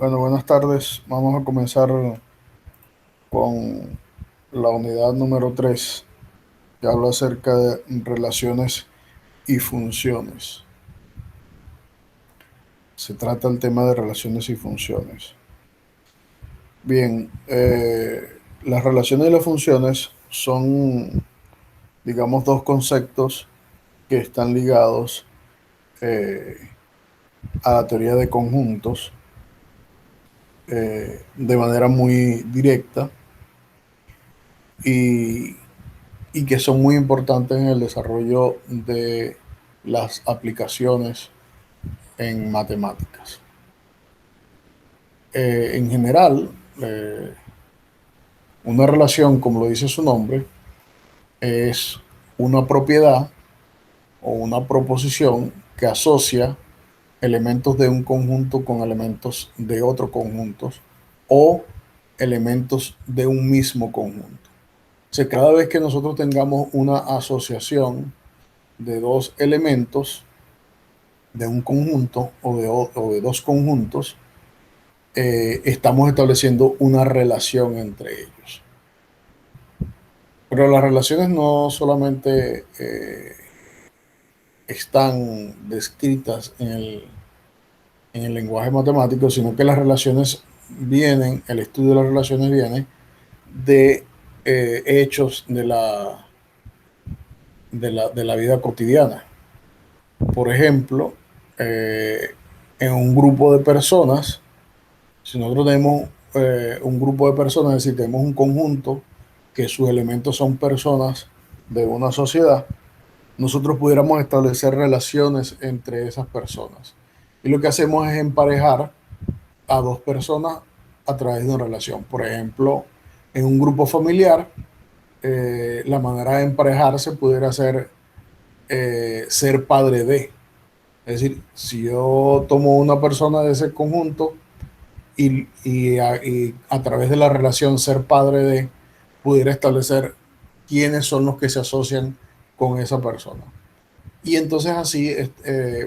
Bueno, buenas tardes. Vamos a comenzar con la unidad número 3, que habla acerca de relaciones y funciones. Se trata el tema de relaciones y funciones. Bien, las relaciones y las funciones son, digamos, dos conceptos que están ligados eh, a la teoría de conjuntos de manera muy directa y y que son muy importantes en el desarrollo de las aplicaciones en matemáticas. En general, una relación, como lo dice su nombre, es una propiedad o una proposición que asocia elementos de un conjunto con elementos de otro conjunto o elementos de un mismo conjunto. O sea, cada vez que nosotros tengamos una asociación de dos elementos, de un conjunto o de dos conjuntos, estamos estableciendo una relación entre ellos. Pero las relaciones no solamente están descritas en el lenguaje matemático, sino que las relaciones vienen, el estudio de las relaciones viene de hechos de la vida cotidiana. Por ejemplo, en un grupo de personas, si nosotros tenemos un grupo de personas, es decir, tenemos un conjunto que sus elementos son personas de una sociedad, nosotros pudiéramos establecer relaciones entre esas personas. Y lo que hacemos es emparejar a dos personas a través de una relación. Por ejemplo, en un grupo familiar, la manera de emparejarse pudiera ser padre de. Es decir, si yo tomo una persona de ese conjunto y a través de la relación ser padre de, pudiera establecer quiénes son los que se asocian con esa persona. Y entonces así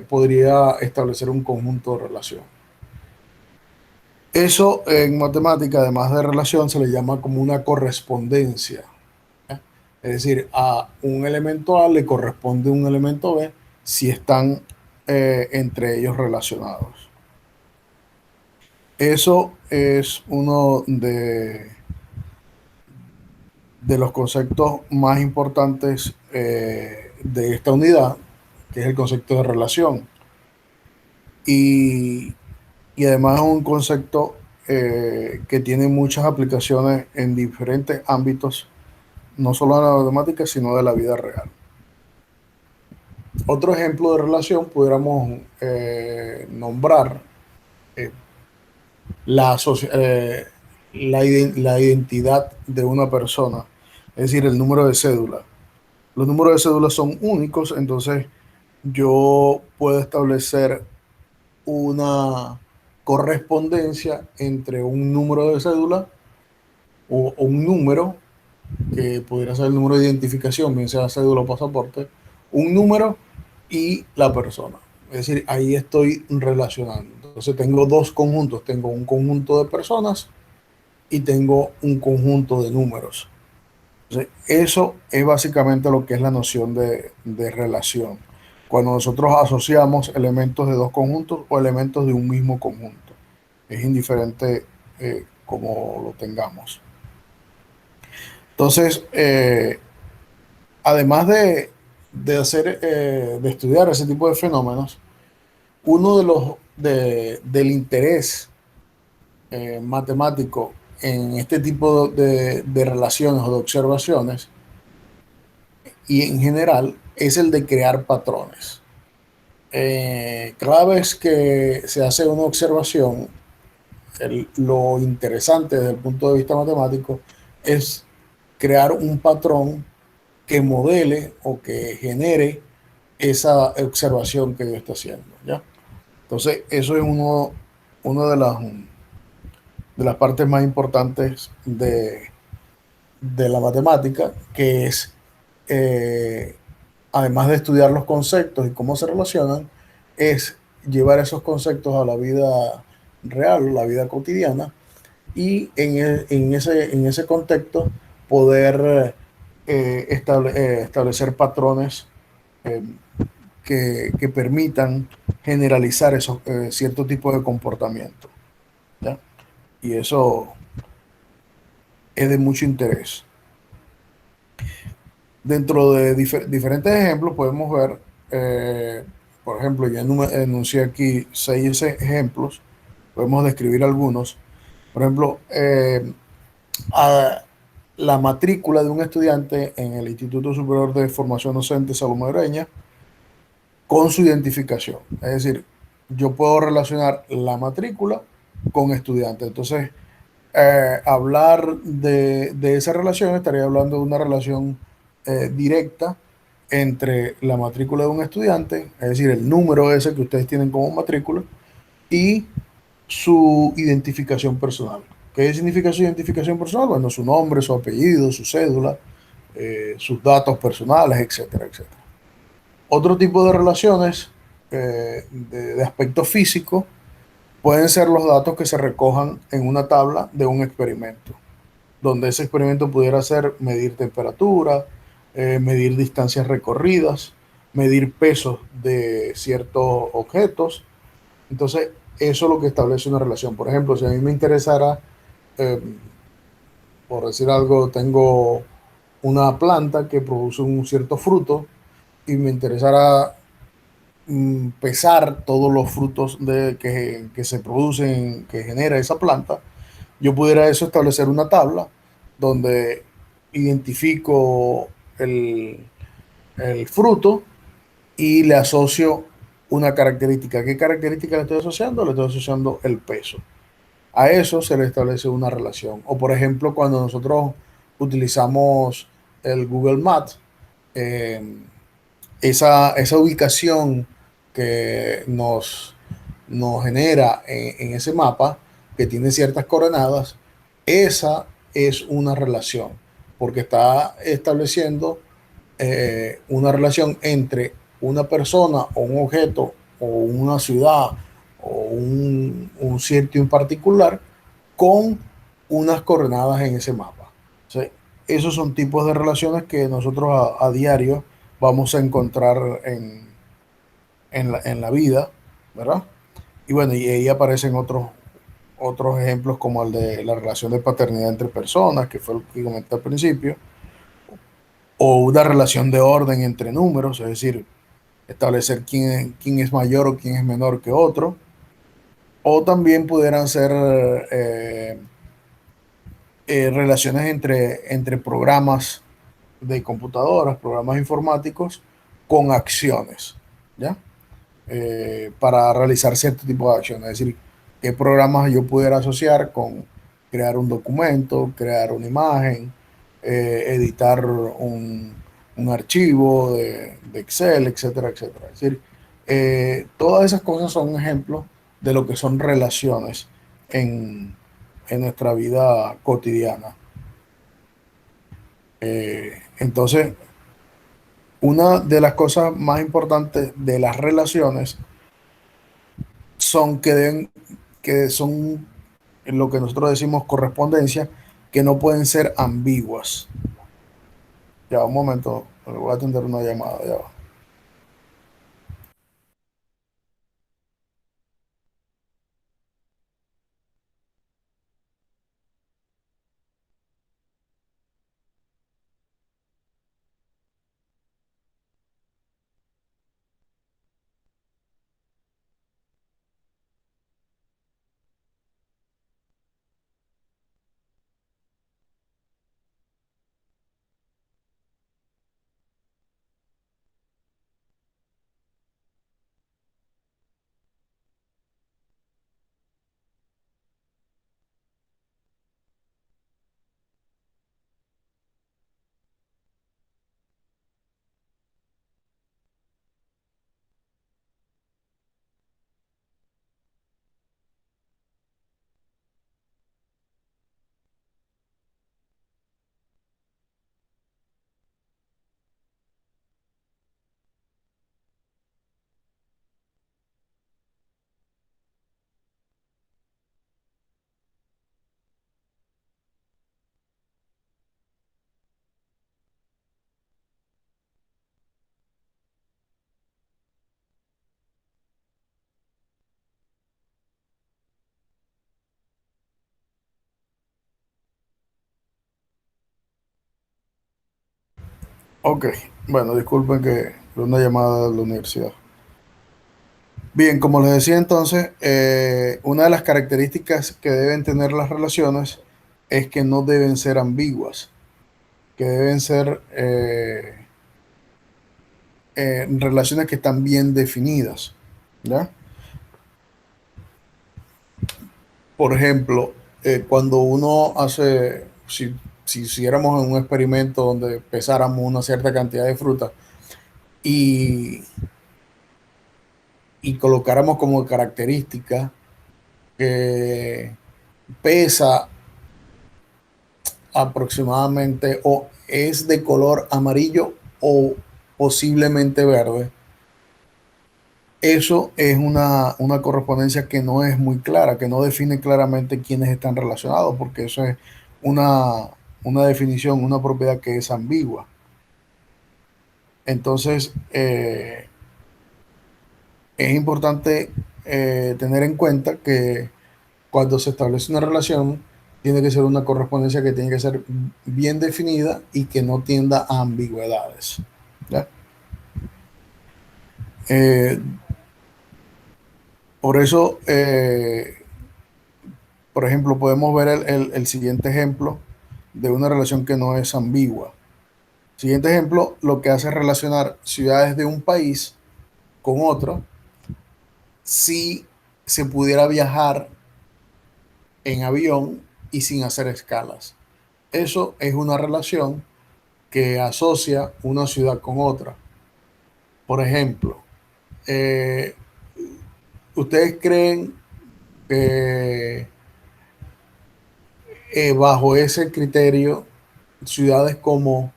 podría establecer un conjunto de relación. Eso en matemática, además de relación, se le llama como una correspondencia. ¿Eh? Es decir, a un elemento A le corresponde un elemento B si están entre ellos relacionados. Eso es uno de los conceptos más importantes de esta unidad, que es el concepto de relación. Y, y además es un concepto que tiene muchas aplicaciones en diferentes ámbitos, no solo de la matemática, sino de la vida real. Otro ejemplo de relación pudiéramos nombrar eh, la, la identidad de una persona, es decir, el número de cédula. Los números de cédula son únicos, entonces yo puedo establecer una correspondencia entre un número de cédula o un número que pudiera ser el número de identificación, bien sea cédula o pasaporte, un número y la persona. Es decir, ahí estoy relacionando. Entonces tengo dos conjuntos, tengo un conjunto de personas y tengo un conjunto de números. Entonces, eso es básicamente lo que es la noción de relación. Cuando nosotros asociamos elementos de dos conjuntos o elementos de un mismo conjunto. Es indiferente como lo tengamos. Entonces, además de estudiar ese tipo de fenómenos, uno del interés matemático en este tipo de relaciones o de observaciones y en general es el de crear patrones. Cada vez que se hace una observación, lo interesante desde el punto de vista matemático es crear un patrón que modele o que genere esa observación que yo estoy haciendo, ¿ya? Entonces, eso es uno de las partes más importantes de la matemática, que es, eh, además de estudiar los conceptos y cómo se relacionan, es llevar esos conceptos a la vida real, la vida cotidiana, y en ese contexto poder establecer patrones eh, que permitan generalizar esos cierto tipo de comportamiento, ¿ya? Y eso es de mucho interés. Dentro de diferentes ejemplos podemos ver, eh, por ejemplo, ya enuncié aquí seis ejemplos, podemos describir algunos. Por ejemplo, a la matrícula de un estudiante en el Instituto Superior de Formación Docente Salomé Oreña con su identificación. Es decir, yo puedo relacionar la matrícula con estudiante. Entonces, hablar de esa relación, estaría hablando de una relación directa entre la matrícula de un estudiante, es decir, el número ese que ustedes tienen como matrícula, y su identificación personal. ¿Qué significa su identificación personal? Bueno, su nombre, su apellido, su cédula, sus datos personales, etcétera, etcétera. Otro tipo de relaciones de aspecto físico pueden ser los datos que se recojan en una tabla de un experimento, donde ese experimento pudiera ser medir temperatura, medir distancias recorridas, medir pesos de ciertos objetos. Entonces, eso es lo que establece una relación. Por ejemplo, si a mí me interesara, eh, por decir algo, tengo una planta que produce un cierto fruto y me interesara pesar todos los frutos que se producen, que genera esa planta, yo pudiera eso establecer una tabla donde identifico el fruto y le asocio una característica. ¿Qué característica le estoy asociando? Le estoy asociando el peso. A eso se le establece una relación. O por ejemplo, cuando nosotros utilizamos el Google Maps, eh, esa ubicación que nos genera en ese mapa, que tiene ciertas coordenadas, esa es una relación, porque está estableciendo una relación entre una persona o un objeto o una ciudad o un sitio en particular con unas coordenadas en ese mapa. O sea, esos son tipos de relaciones que nosotros a diario vamos a encontrar en la vida, ¿verdad? Y bueno, y ahí aparecen otros ejemplos como el de la relación de paternidad entre personas, que fue lo que comenté al principio, o una relación de orden entre números, es decir, establecer quién es mayor o quién es menor que otro, o también pudieran ser relaciones entre programas de computadoras, programas informáticos, con acciones, ¿ya? Para realizar cierto tipo de acciones. Es decir, qué programas yo pudiera asociar con crear un documento, crear una imagen, editar un archivo de Excel, etcétera, etcétera. Es decir, todas esas cosas son ejemplos de lo que son relaciones en, en nuestra vida cotidiana. Entonces, una de las cosas más importantes de las relaciones son que son lo que nosotros decimos correspondencia, que no pueden ser ambiguas. Ya, un momento, voy a atender una llamada. Ya va. Ok, bueno, disculpen que una llamada de la universidad. Bien, como les decía entonces, una de las características que deben tener las relaciones es que no deben ser ambiguas, que deben ser relaciones que están bien definidas, ¿ya? Por ejemplo, cuando uno hace, si hiciéramos un experimento donde pesáramos una cierta cantidad de fruta y, y colocáramos como característica que pesa aproximadamente o es de color amarillo o posiblemente verde, eso es una correspondencia que no es muy clara, que no define claramente quiénes están relacionados, porque eso es una, una definición, una propiedad que es ambigua. Entonces, es importante tener en cuenta que cuando se establece una relación, tiene que ser una correspondencia que tiene que ser bien definida y que no tienda a ambigüedades. ¿Ya? Eh, por eso, por ejemplo, podemos ver el siguiente ejemplo de una relación que no es ambigua. Siguiente ejemplo, lo que hace relacionar ciudades de un país con otro, si se pudiera viajar en avión y sin hacer escalas. Eso es una relación que asocia una ciudad con otra. Por ejemplo, eh, ¿ustedes creen que bajo ese criterio ciudades como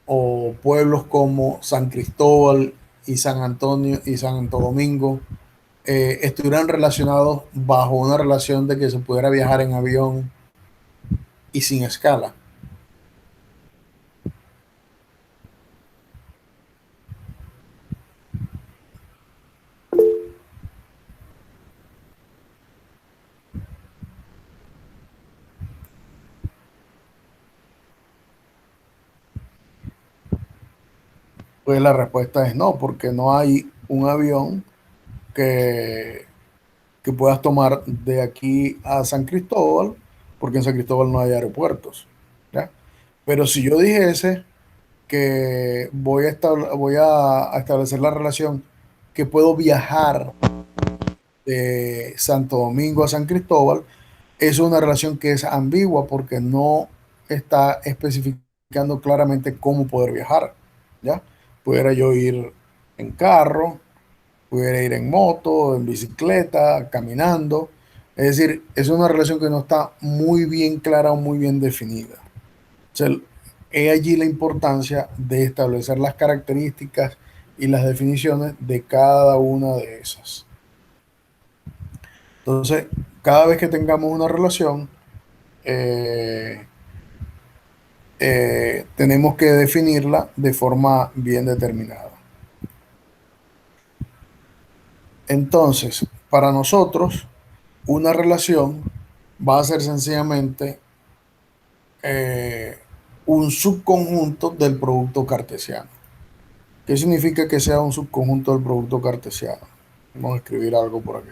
o pueblos como San Cristóbal y San Antonio y Santo Domingo estuvieran relacionados bajo una relación de que se pudiera viajar en avión y sin escala? Pues la respuesta es no, porque no hay un avión que, que puedas tomar de aquí a San Cristóbal, porque en San Cristóbal no hay aeropuertos. ¿Ya? Pero si yo dijese que voy a establecer la relación que puedo viajar de Santo Domingo a San Cristóbal, es una relación que es ambigua porque no está especificando claramente cómo poder viajar. ¿Ya? Pudiera yo ir en carro, pudiera ir en moto, en bicicleta, caminando. Es decir, es una relación que no está muy bien clara o muy bien definida. O sea, es allí la importancia de establecer las características y las definiciones de cada una de esas. Entonces, cada vez que tengamos una relación, eh, tenemos que definirla de forma bien determinada. Entonces, para nosotros, una relación va a ser sencillamente eh, un subconjunto del producto cartesiano. ¿Qué significa que sea un subconjunto del producto cartesiano? Vamos a escribir algo por aquí.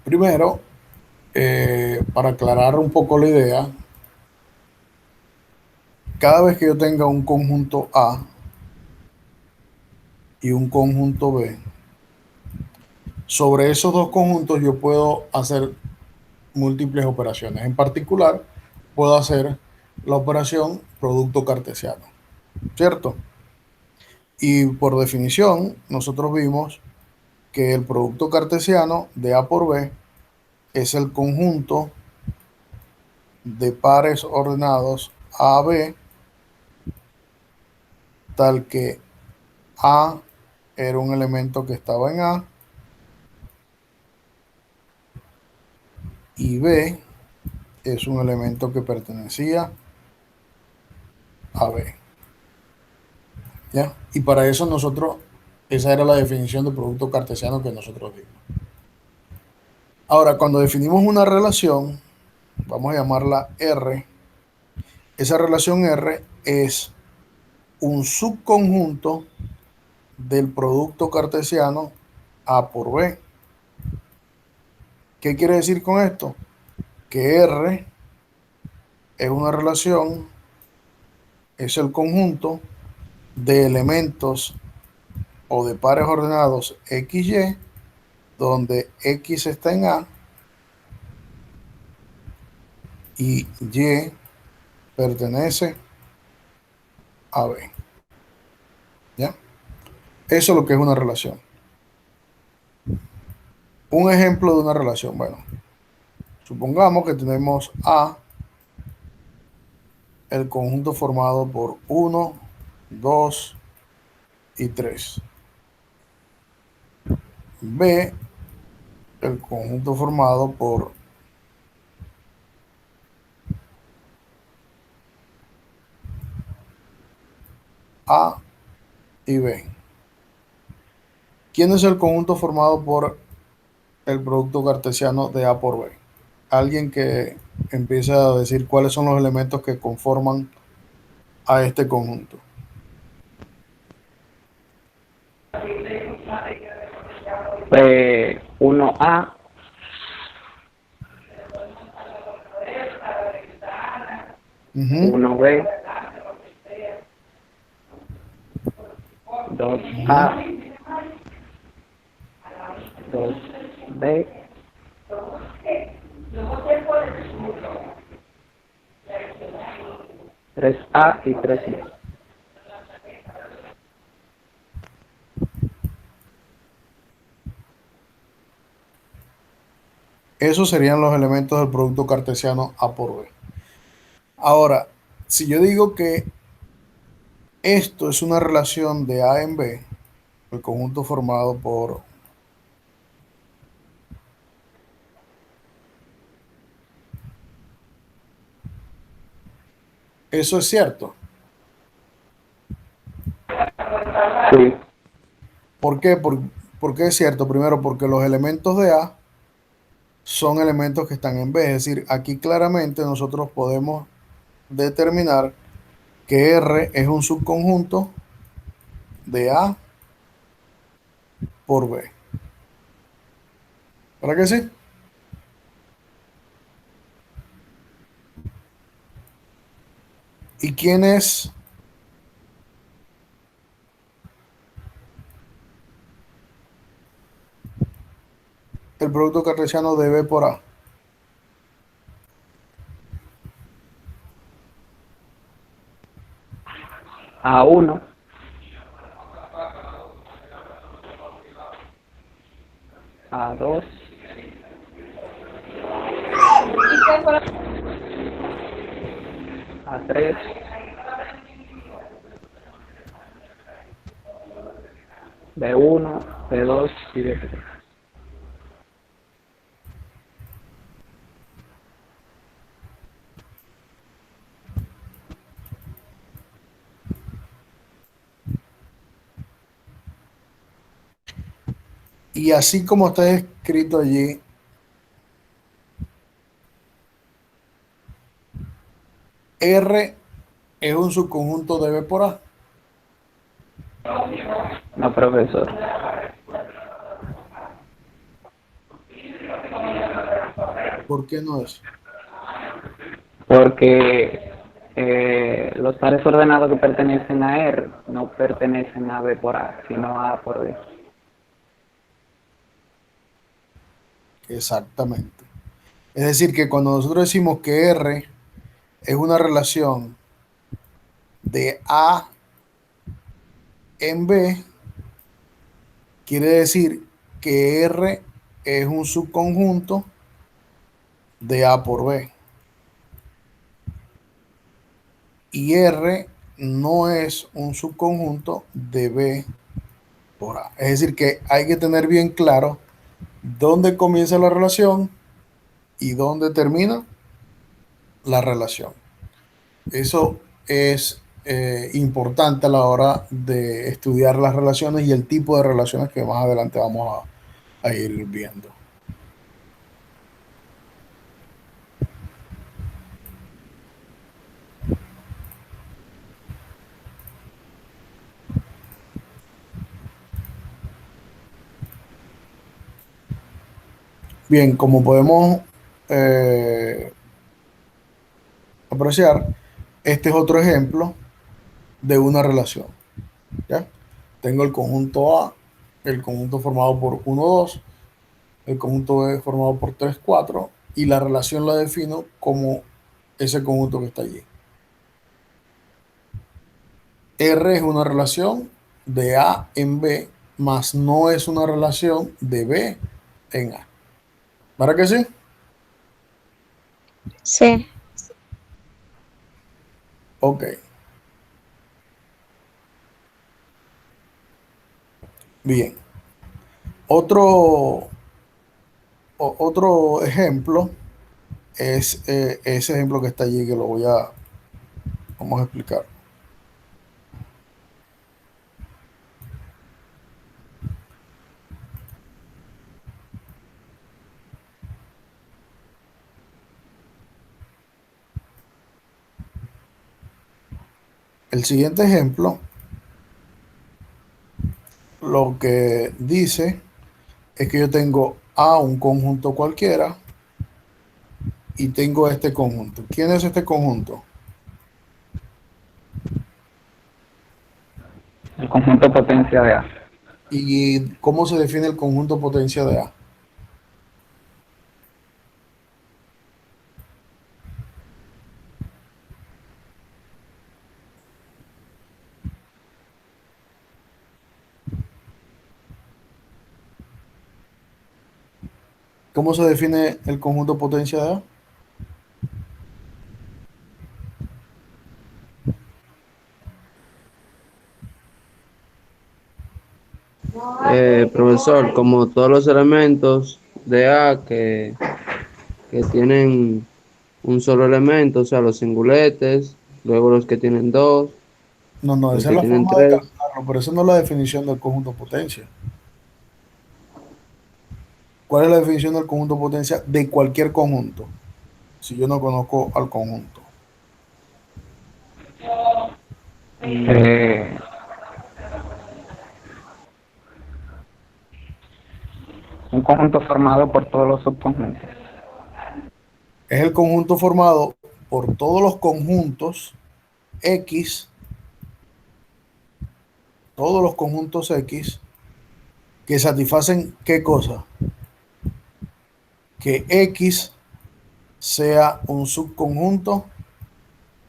Primero, para aclarar un poco la idea, cada vez que yo tenga un conjunto A y un conjunto B, sobre esos dos conjuntos yo puedo hacer múltiples operaciones. En particular, puedo hacer la operación producto cartesiano, ¿cierto? Y por definición, nosotros vimos que el producto cartesiano de A por B es el conjunto de pares ordenados AB, tal que A era un elemento que estaba en A y B es un elemento que pertenecía a B. ¿Ya? Y para eso nosotros, esa era la definición de producto cartesiano que nosotros dimos. Ahora, cuando definimos una relación, vamos a llamarla R. Esa relación R es un subconjunto del producto cartesiano A por B. ¿Qué quiere decir con esto? Que R es una relación, es el conjunto de elementos o de pares ordenados XY, donde X está en A y Y pertenece a B. ¿Ya? Eso es lo que es una relación. Un ejemplo de una relación. Bueno, supongamos que tenemos A, el conjunto formado por 1, 2 y 3. B, el conjunto formado por A y B. ¿Quién es el conjunto formado por el producto cartesiano de A por B? Alguien que empiece a decir cuáles son los elementos que conforman a este conjunto. Uno a Ujú, uno b dos ujú. a dos b 3A y 3B. Esos serían los elementos del producto cartesiano A por B. Ahora, si yo digo que esto es una relación de A en B, el conjunto formado por... Eso es cierto. Sí, ¿Por qué? ¿Por qué es cierto? Primero, porque los elementos de A son elementos que están en B. Es decir, aquí claramente nosotros podemos determinar que R es un subconjunto de A por B. ¿Para qué sí? ¿Y quién es el producto cartesiano de B por A? A1, A2, A3, B1, B2 y B3. Y así como está escrito allí, R es un subconjunto de B por A. No, profesor. ¿Por qué no es? Porque los pares ordenados que pertenecen a R no pertenecen a B por A, sino a por B. Exactamente. Es decir, que cuando nosotros decimos que R es una relación de A en B, quiere decir que R es un subconjunto de A por B. Y R no es un subconjunto de B por A. Es decir, que hay que tener bien claro dónde comienza la relación y dónde termina la relación. Eso es importante a la hora de estudiar las relaciones y el tipo de relaciones que más adelante vamos a ir viendo. Bien, como podemos eh, apreciar, este es otro ejemplo de una relación. ¿Ya? Tengo el conjunto A, el conjunto formado por 1, 2, el conjunto B formado por 3, 4, y la relación la defino como ese conjunto que está allí. R es una relación de A en B, más no es una relación de B en A. ¿Para qué sí? Sí. Ok, bien. Otro, otro ejemplo es ese ejemplo que está allí que vamos a explicar. El siguiente ejemplo lo que dice es que yo tengo A, un conjunto cualquiera, y tengo este conjunto. ¿Quién es este conjunto? El conjunto potencia de A. ¿Y cómo se define el conjunto potencia de A? ¿Cómo se define el conjunto potencia de A? Profesor, como todos los elementos de A que tienen un solo elemento, o sea, los singuletes, luego los que tienen dos, No, no, los esa es que la tienen forma de tres. calcularlo, pero esa no es la definición del conjunto potencia. ¿Cuál es la definición del conjunto potencia de cualquier conjunto? Si yo no conozco al conjunto. Mm, Eh, un conjunto formado por todos los subconjuntos. Es el conjunto formado por todos los conjuntos X, todos los conjuntos X que satisfacen ¿qué cosa? Que X sea un subconjunto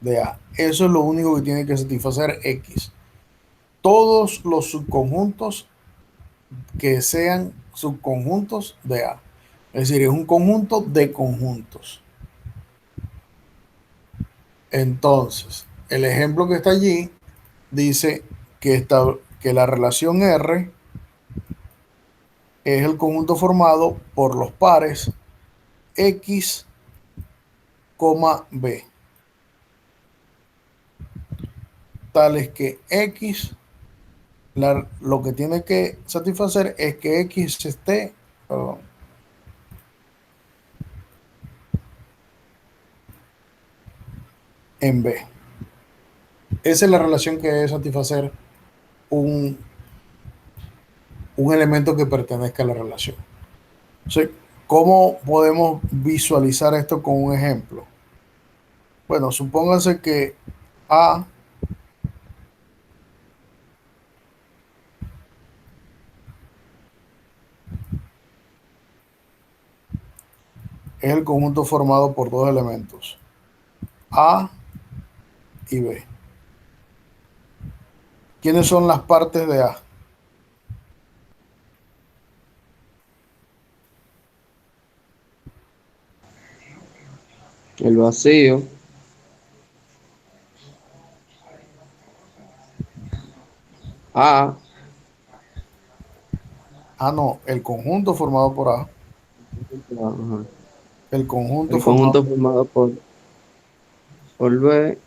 de A. Eso es lo único que tiene que satisfacer X. Todos los subconjuntos que sean subconjuntos de A. Es decir, es un conjunto de conjuntos. Entonces, el ejemplo que está allí dice que la relación R es el conjunto formado por los pares X, B, tales que X, lo que tiene que satisfacer es que X esté, perdón, en B. Esa es la relación que debe satisfacer un, un elemento que pertenezca a la relación. Entonces, ¿cómo podemos visualizar esto con un ejemplo? Bueno, supónganse que A es el conjunto formado por dos elementos, A y B. ¿Quiénes son las partes de A? El vacío, A, Ah, no, el conjunto formado por A, ajá. el conjunto El formado conjunto formado por B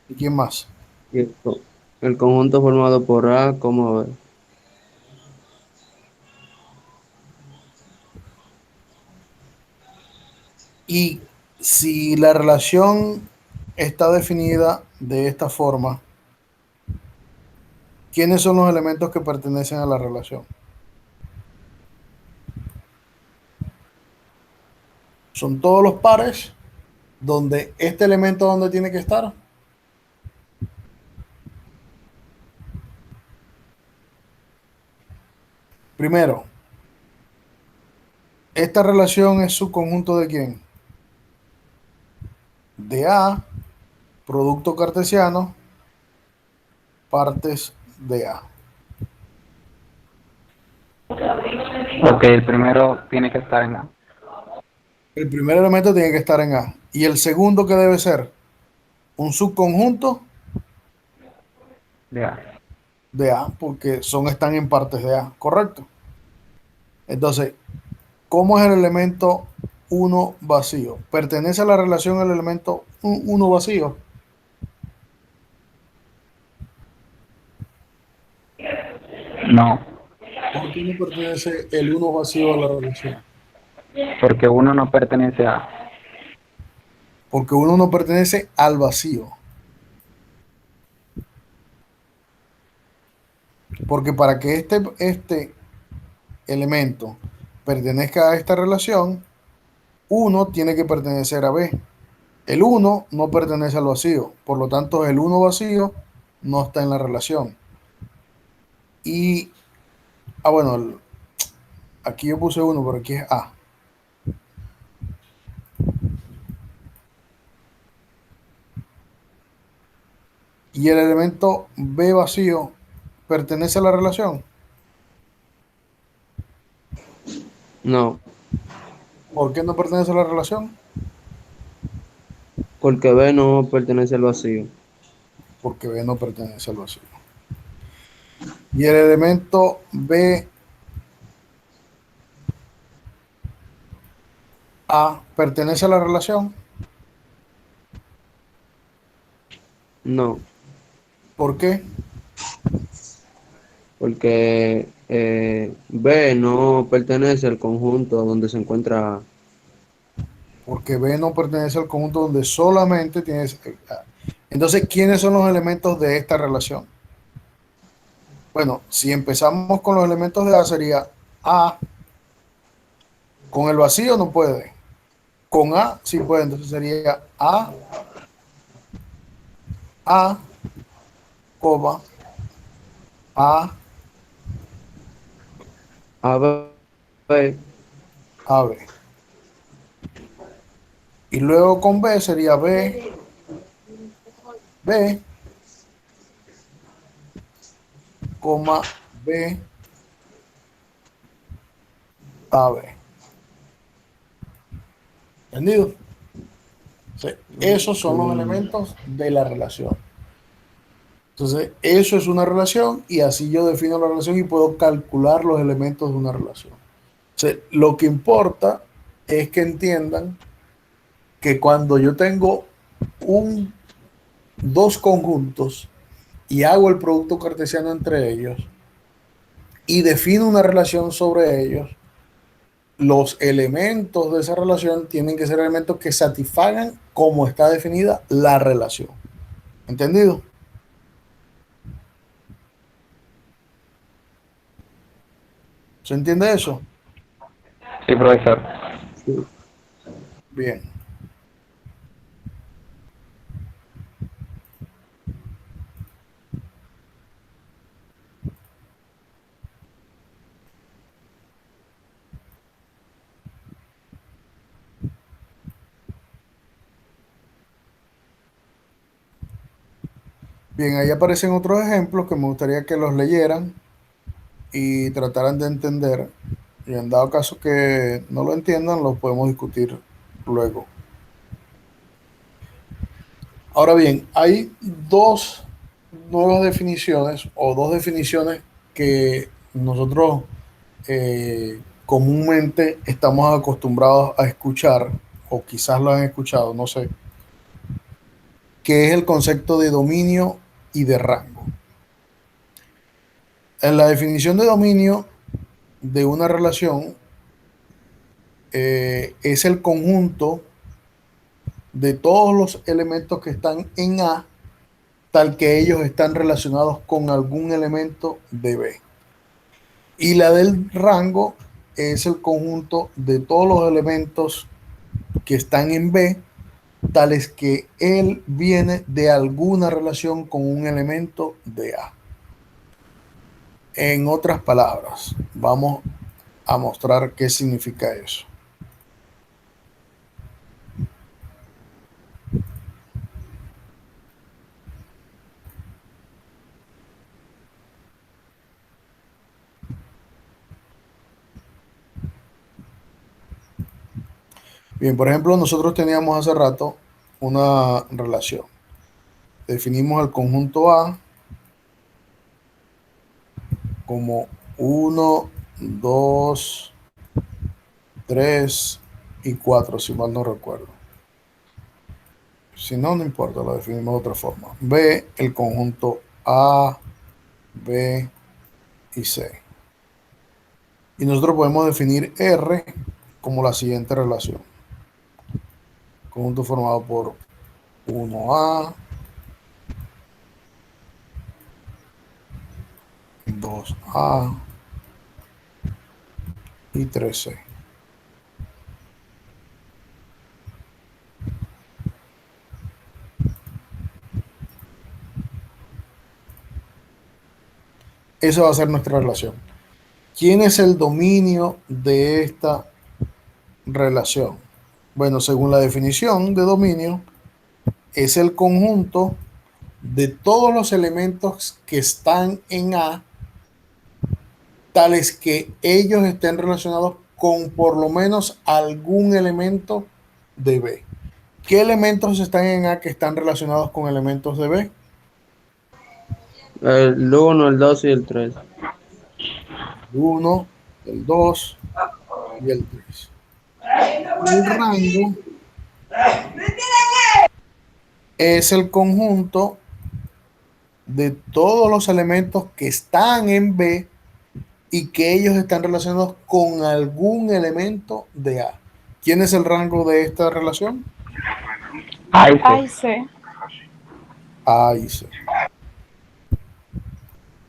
¿y quién más? y el conjunto formado por A como B. Y si la relación está definida de esta forma, ¿quiénes son los elementos que pertenecen a la relación? Son todos los pares donde este elemento donde tiene que estar. Primero, esta relación es subconjunto de quién? De A, producto cartesiano, partes de A. Ok, el primero tiene que estar en A. El primer elemento tiene que estar en A. Y el segundo, ¿qué debe ser? Un subconjunto De A. de A, porque están en partes de A, ¿correcto? Entonces, ¿cómo es el elemento uno vacío? ¿Pertenece a la relación el elemento uno vacío? No, ¿Por qué no pertenece el uno vacío a la relación? porque uno no pertenece a A. Porque uno no pertenece al vacío. Porque para que este elemento pertenezca a esta relación, uno tiene que pertenecer a B. El uno no pertenece al vacío, por lo tanto el uno vacío no está en la relación. Y, bueno, aquí yo puse uno, pero aquí es A. Y el elemento B vacío pertenece a la relación. No, ¿Por qué no pertenece a la relación? porque B no pertenece al vacío. Porque B no pertenece al vacío. Y el elemento B A pertenece a la relación. No, ¿Por qué? porque B no pertenece al conjunto donde se encuentra A. Porque B no pertenece al conjunto donde solamente tienes A. Entonces, ¿quiénes son los elementos de esta relación? Bueno, si empezamos con los elementos de A sería A, con el vacío no puede, con A sí puede, entonces sería A, coma, A, A, B, AB. Y luego con B sería B, B, coma, B, AB. ¿Entendido? Sí, esos son los mm, elementos de la relación. Entonces, eso es una relación y así yo defino la relación y puedo calcular los elementos de una relación. O sea, lo que importa es que entiendan que cuando yo tengo un, dos conjuntos y hago el producto cartesiano entre ellos y defino una relación sobre ellos, los elementos de esa relación tienen que ser elementos que satisfagan como está definida la relación. ¿Entendido? ¿Se entiende eso? Sí, profesor. sí. Bien. Bien. Bien, ahí aparecen otros ejemplos que me gustaría que los leyeran y trataran de entender. Y en dado caso que no lo entiendan, lo podemos discutir luego. Ahora bien, hay dos nuevas definiciones o dos definiciones que nosotros comúnmente estamos acostumbrados a escuchar, o quizás lo han escuchado, no sé, que es el concepto de dominio y de rango. En la definición de dominio de una relación es el conjunto de todos los elementos que están en A, tal que ellos están relacionados con algún elemento de B. Y la del rango es el conjunto de todos los elementos que están en B, tales que él viene de alguna relación con un elemento de A. En otras palabras, vamos a mostrar qué significa eso. Bien, por ejemplo, nosotros teníamos hace rato una relación. Definimos el conjunto A como 1, 2, 3 y 4, si mal no recuerdo. Si no, no importa, lo definimos de otra forma. B, el conjunto A, B y C. Y nosotros podemos definir R como la siguiente relación. Conjunto formado por 1A, 2A y 3C. Esa va a ser nuestra relación. ¿Quién es el dominio de esta relación? Bueno, según la definición de dominio, es el conjunto de todos los elementos que están en A, tales que ellos estén relacionados con por lo menos algún elemento de B. ¿Qué elementos están en A que están relacionados con elementos de B? El 1, el 2 y el 3. El 1, el 2 y el 3. El rango es el conjunto de todos los elementos que están en B y que ellos están relacionados con algún elemento de A. ¿Quién es el rango de esta relación? Ahí Ay, sí. sí. A y C.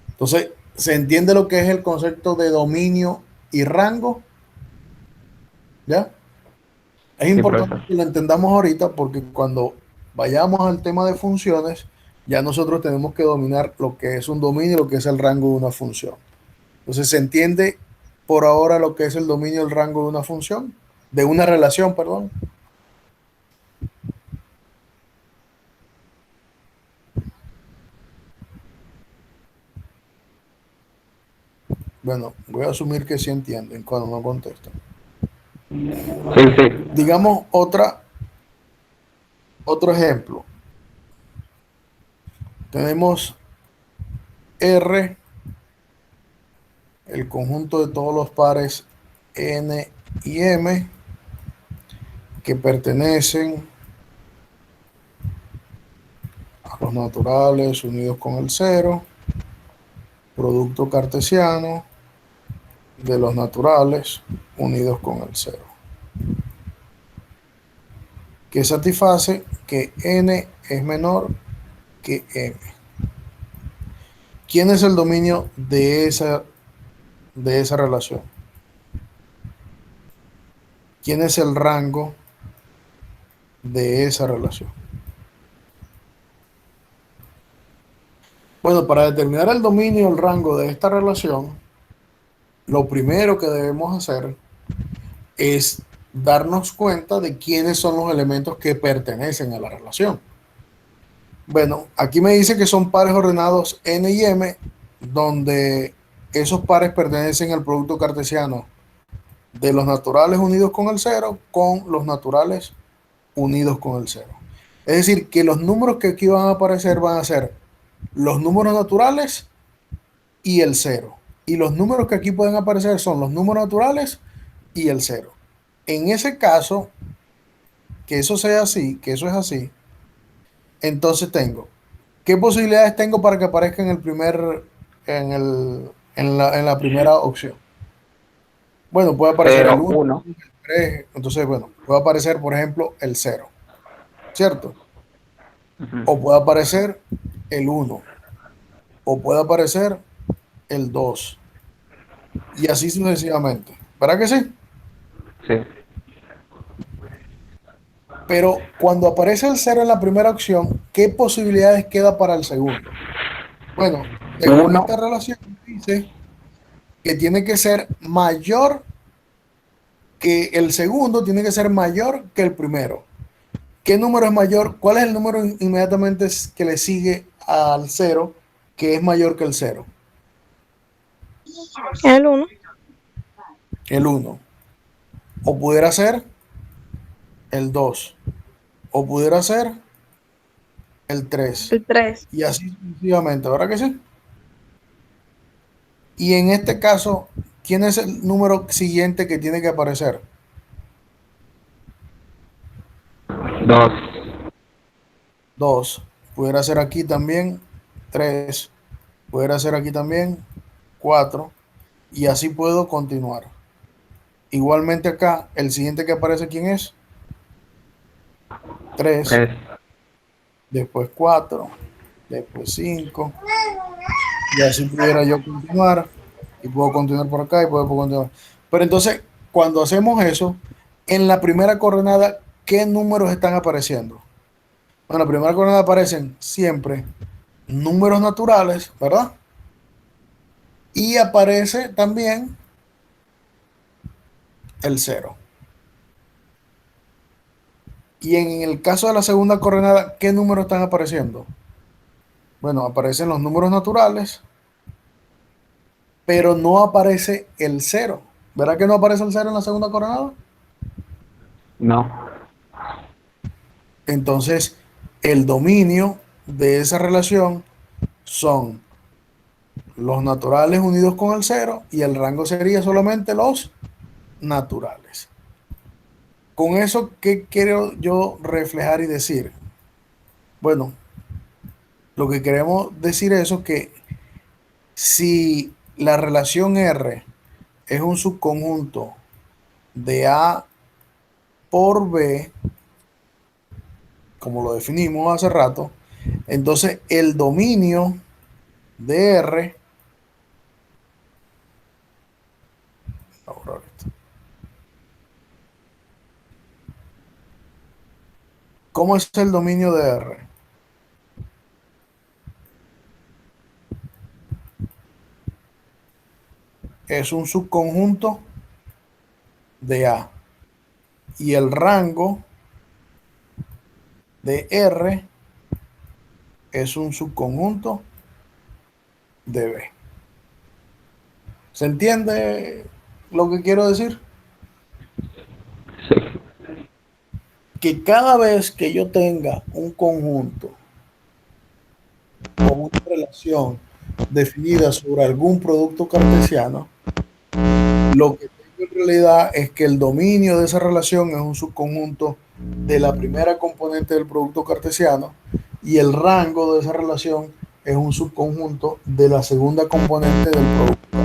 Entonces, ¿se entiende lo que es el concepto de dominio y rango? ¿Ya? Es Sí, importante profesor. que lo entendamos ahorita porque cuando vayamos al tema de funciones, ya nosotros tenemos que dominar lo que es un dominio y lo que es el rango de una función. Entonces, ¿se entiende por ahora lo que es el dominio y el rango de una función? De una relación, perdón. Bueno, voy a asumir que sí entienden cuando no contestan. Sí, sí. Digamos otro ejemplo. Tenemos R, el conjunto de todos los pares N y M que pertenecen a los naturales unidos con el cero, producto cartesiano de los naturales unidos con el cero, que satisface que N es menor que M. ¿Quién es el dominio de esa relación? ¿Quién es el rango de esa relación? Bueno, para determinar el dominio y el rango de esta relación, lo primero que debemos hacer es darnos cuenta de quiénes son los elementos que pertenecen a la relación. Bueno, aquí me dice que son pares ordenados n y m, donde esos pares pertenecen al producto cartesiano de los naturales unidos con el cero con los naturales unidos con el cero. Es decir, que los números que aquí van a aparecer van a ser los números naturales y el cero. Y los números que aquí pueden aparecer son los números naturales y el cero. En ese caso, que eso sea así, que eso es así, entonces tengo, ¿qué posibilidades tengo para que aparezca en el primer, en la primera opción? Bueno, puede aparecer el Cero, 1, uno. el 3, entonces, bueno, puede aparecer, por ejemplo, el cero, ¿cierto? Ujú. O puede aparecer el uno, o puede aparecer el 2, y así sucesivamente. ¿Verdad que sí? Sí. Pero cuando aparece el cero en la primera opción, ¿qué posibilidades queda para el segundo? Bueno, según Uno. esta relación, dice que tiene que ser mayor que el segundo, tiene que ser mayor que el primero. ¿Qué número es mayor? ¿Cuál es el número inmediatamente que le sigue al cero que es mayor que el cero? El uno, El uno. O pudiera ser el 2. O pudiera ser el 3. el 3, Y así sucesivamente, ¿verdad que sí? Y en este caso, ¿quién es el número siguiente que tiene que aparecer? Dos. 2. Pudiera ser aquí también 3. Pudiera ser aquí también 4. Y así puedo continuar. Igualmente acá, el siguiente que aparece, ¿quién es? 3. Tres. Después 4. Después 5. Y así pudiera yo continuar. Y puedo continuar por acá y puedo continuar. Pero entonces, cuando hacemos eso, en la primera coordenada, ¿qué números están apareciendo? Bueno, en la primera coordenada aparecen siempre números naturales, ¿verdad? Y aparece también el cero. Y en el caso de la segunda coordenada, ¿qué números están apareciendo? Bueno, aparecen los números naturales, pero no aparece el cero. ¿Verdad que no aparece el cero en la segunda coordenada? No. Entonces, el dominio de esa relación son los naturales unidos con el cero y el rango sería solamente los naturales. Con eso, ¿qué quiero yo reflejar y decir? Bueno, lo que queremos decir es eso, que si la relación R es un subconjunto de A por B, como lo definimos hace rato, entonces el dominio de R, voy a borrar esto. ¿Cómo es el dominio de R? Es un subconjunto de A y el rango de R es un subconjunto de B. ¿Se entiende lo que quiero decir? Sí. Que cada vez que yo tenga un conjunto o una relación definida sobre algún producto cartesiano, lo que tengo en realidad es que el dominio de esa relación es un subconjunto de la primera componente del producto cartesiano y el rango de esa relación es un subconjunto de la segunda componente del producto.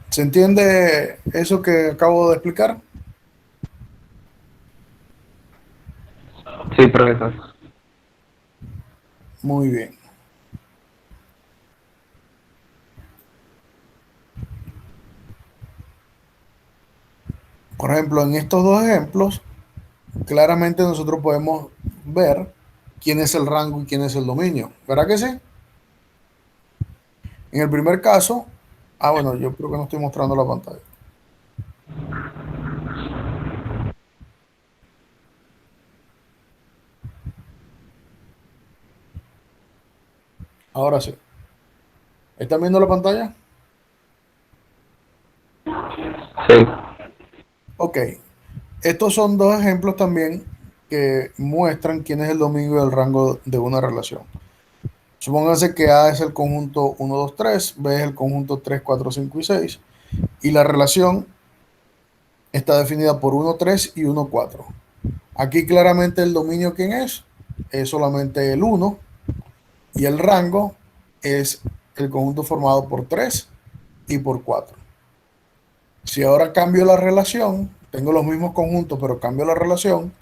¿Se entiende eso que acabo de explicar? Sí, profesor. Muy bien. Por ejemplo, en estos dos ejemplos, claramente nosotros podemos ver quién es el rango y quién es el dominio. ¿Verdad que sí? En el primer caso, bueno, yo creo que no estoy mostrando la pantalla. Ahora sí. ¿Están viendo la pantalla? Sí. Ok. Estos son dos ejemplos también que muestran quién es el dominio del rango de una relación. Supónganse que A es el conjunto 1, 2, 3, B es el conjunto 3, 4, 5 y 6, y la relación está definida por 1, 3 y 1, 4. Aquí claramente el dominio, ¿quién es? Es solamente el 1, y el rango es el conjunto formado por 3 y por 4. Si ahora cambio la relación, tengo los mismos conjuntos, pero cambio la relación,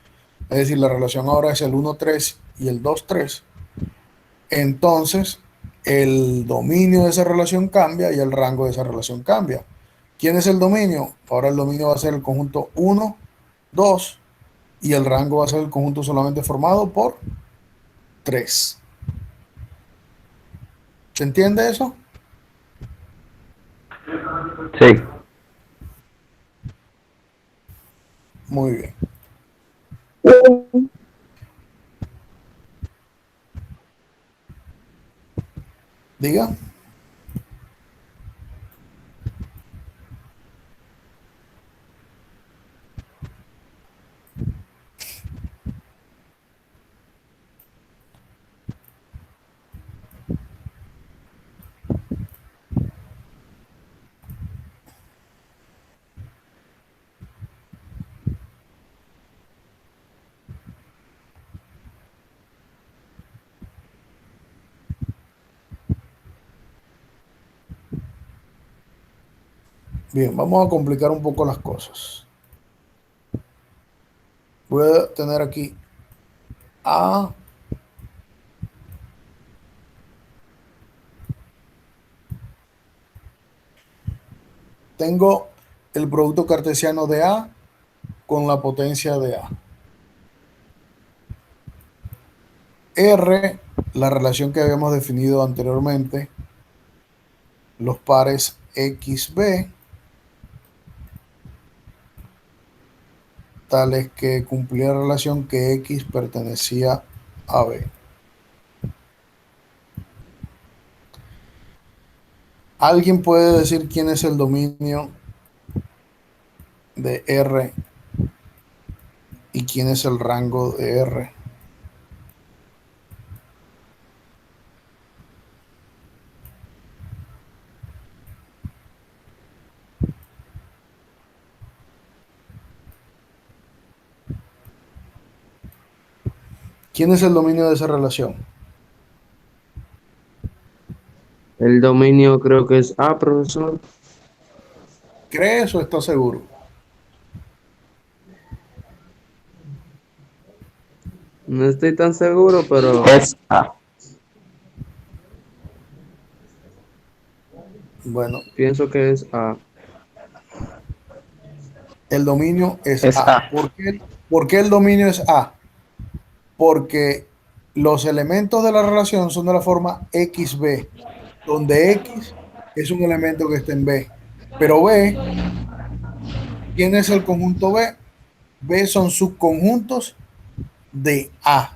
es decir, la relación ahora es el 1, 3 y el 2, 3, entonces el dominio de esa relación cambia y el rango de esa relación cambia. ¿Quién es el dominio? Ahora el dominio va a ser el conjunto 1, 2 y el rango va a ser el conjunto solamente formado por 3. ¿Se entiende eso? Sí. Muy bien. Diga. Bien, vamos a complicar un poco las cosas. Voy a tener aquí A, tengo el producto cartesiano de A con la potencia de A. R, la relación que habíamos definido anteriormente, los pares XB, tales que cumplía la relación que X pertenecía a B. ¿Alguien puede decir quién es el dominio de R y quién es el rango de R? ¿Quién es el dominio de esa relación? El dominio creo que es A, profesor. ¿Crees o estás seguro? No estoy tan seguro, pero Es A. Bueno, pienso que es A. el dominio es Es A. A. ¿Por qué el dominio es A? Porque los elementos de la relación son de la forma XB, donde X es un elemento que está en B. Pero B, ¿quién es el conjunto B? B son subconjuntos de A.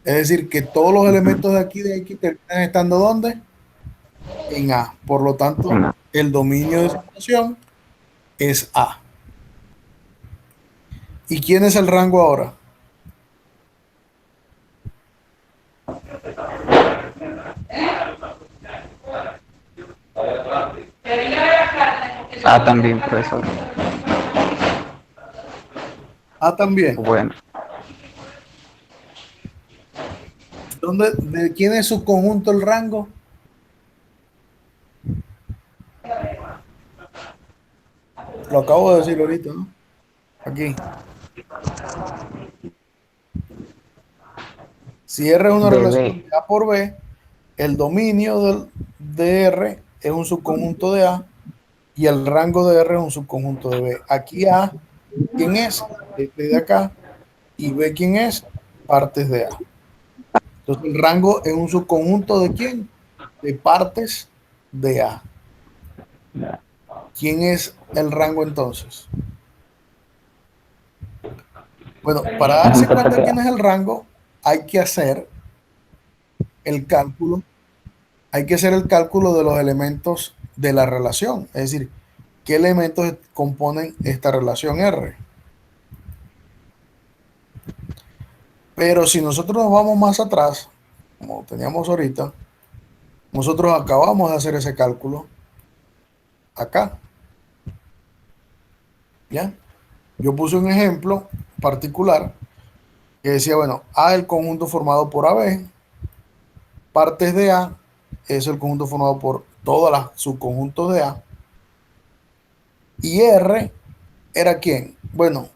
Es decir, que todos los Ujú. elementos de aquí de X terminan estando ¿dónde? En A. Por lo tanto, En A. el dominio de esa relación es A. ¿Y quién es el rango ahora? A también, profesor. A también. Bueno. ¿De quién es su conjunto el rango? Lo acabo de decir ahorita, ¿no? Aquí. Si R es una De relación B. de A por B, el dominio de R es un subconjunto de A y el rango de R es un subconjunto de B. Aquí A, ¿quién es? Este de acá. Y B, ¿quién es? Partes de A. Entonces el rango es un subconjunto de ¿quién? De partes de A. ¿Quién es el rango entonces? Bueno, para darse Conjunto cuenta de quién PPA. es el rango, hay que hacer el cálculo hay que hacer el cálculo de los elementos de la relación, es decir, qué elementos componen esta relación R. Pero si nosotros nos vamos más atrás, como teníamos ahorita, nosotros acabamos de hacer ese cálculo acá, ¿ya? Yo puse un ejemplo particular que decía, bueno, A es el conjunto formado por AB, partes de A es el conjunto formado por todas las subconjuntos de A, y R era quién. Bueno,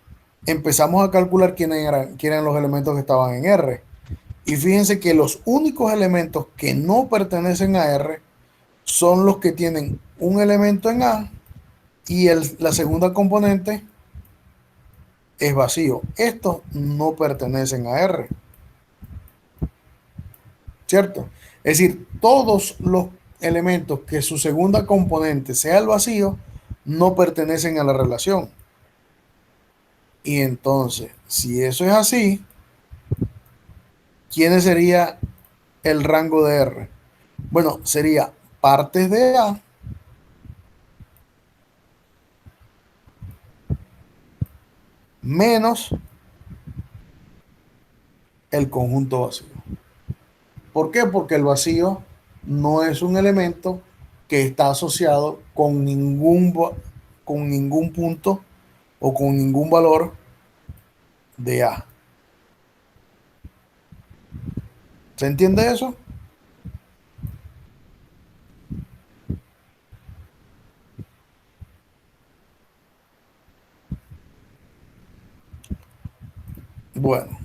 empezamos a calcular quién eran los elementos que estaban en R. Y fíjense que los únicos elementos que no pertenecen a R son los que tienen un elemento en A y la segunda componente es vacío. Estos no pertenecen a R, ¿cierto? Es decir, todos los elementos que su segunda componente sea el vacío no pertenecen a la relación. Y entonces, si eso es así, ¿quién sería el rango de R? Bueno, sería partes de A menos el conjunto vacío. ¿Por qué? Porque el vacío no es un elemento que está asociado con ningún punto o con ningún valor de A. ¿Se entiende eso? Bueno,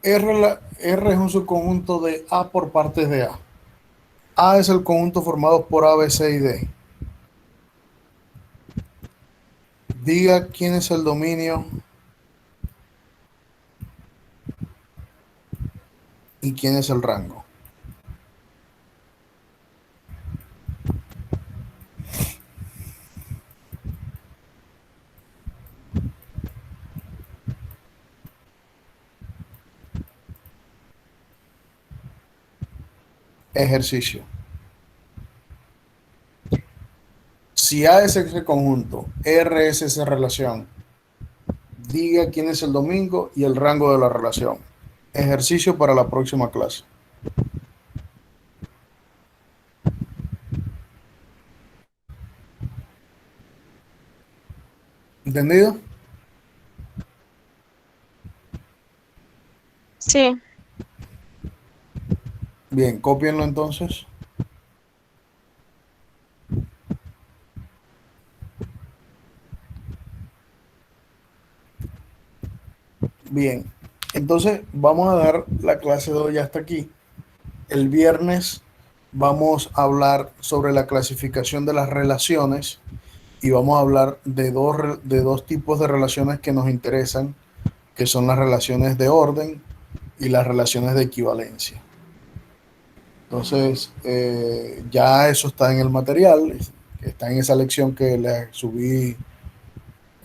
R es un subconjunto de A por partes de A. A es el conjunto formado por A, B, C y D. Diga quién es el dominio y quién es el rango. Ejercicio. Si A es ese conjunto, R es esa relación, diga quién es el domingo y el rango de la relación. Ejercicio para la próxima clase. ¿Entendido? Sí, Bien, cópienlo entonces. Bien, entonces vamos a dar la clase de hoy hasta aquí. El viernes vamos a hablar sobre la clasificación de las relaciones y vamos a hablar de dos tipos de relaciones que nos interesan. que son las relaciones de orden y las relaciones de equivalencia. Entonces, ya eso está en el material, está en esa lección que le subí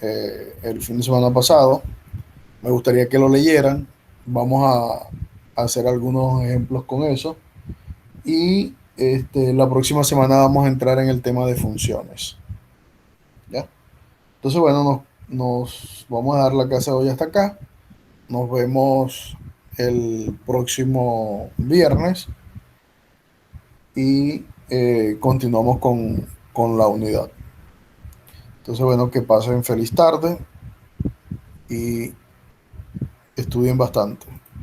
el fin de semana pasado. Me gustaría que lo leyeran. Vamos a hacer algunos ejemplos con eso. Y la próxima semana vamos a entrar en el tema de funciones. ¿Ya? Entonces, bueno, nos vamos a dar la clase de hoy hasta acá. Nos vemos el próximo viernes y continuamos con la unidad. Entonces, bueno, que pasen feliz tarde y estudien bastante.